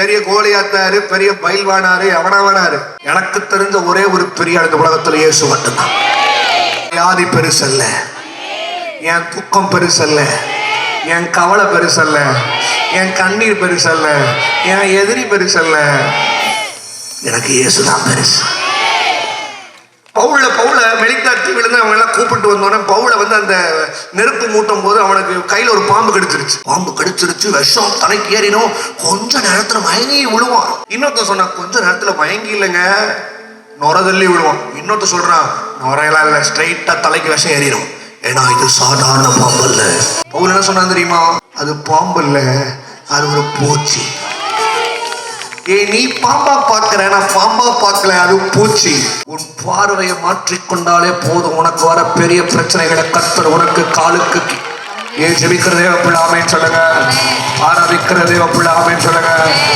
பெரிய கோலியாத்தாரு, பெரிய பயில்வானாரு, எவனாவனாரு. எனக்கு தெரிஞ்ச ஒரே ஒரு பெரிய இந்த உலகத்துல இயேசு மட்டும்தான். வியாதி பெருசல்ல, என் துக்கம் பெருசல்ல, என் கவலை பெருசல்ல, என் கண்ணீர் பெருசல்ல, என் எதிரி பெருசல்ல, எனக்கு இயேசுதான் பெருசு. பவுல மெலித்தாட்டி விழுந்து அவங்க எல்லாம் கூப்பிட்டு வந்தோடனே பவுல வந்து அந்த நெருப்பு மூட்டும் போது அவனுக்கு கையில ஒரு பாம்பு கடிச்சிருச்சு. விஷம் தலைக்கு ஏறினோம். கொஞ்ச நேரத்துல மயங்கி விழுவான். இன்னொருத்த சொன்னா கொஞ்ச நேரத்துல மயங்கி இல்லைங்க, நுரதள்ளி விழுவான். இன்னொருத்த சொல்றான் நுரையெல்லாம் இல்ல, ஸ்ட்ரைட்டா தலைக்கு விஷம் ஏறிடும். ஏன்னா இது சாதாரண பாம்பு இல்ல. பவுல் என்ன சொன்னா தெரியுமா? அது பாம்பு இல்ல, அது ஒரு பூச்சி. நீ பாம்பா பார்க்கிற, நான் பாம்பா பார்க்கல, அது பூச்சி. உன் பார்வையை மாற்றிக்கொண்டாலே போதும், உனக்கு வர பெரிய பிரச்சனைகளை கர்த்தர் உனக்கு காலுக்கு. ஜெபிக்கிறதே பிள்ளை ஆமென் சொல்லுங்க. ஆராதிக்கிறதே பிள்ளை ஆமென் சொல்லுங்க.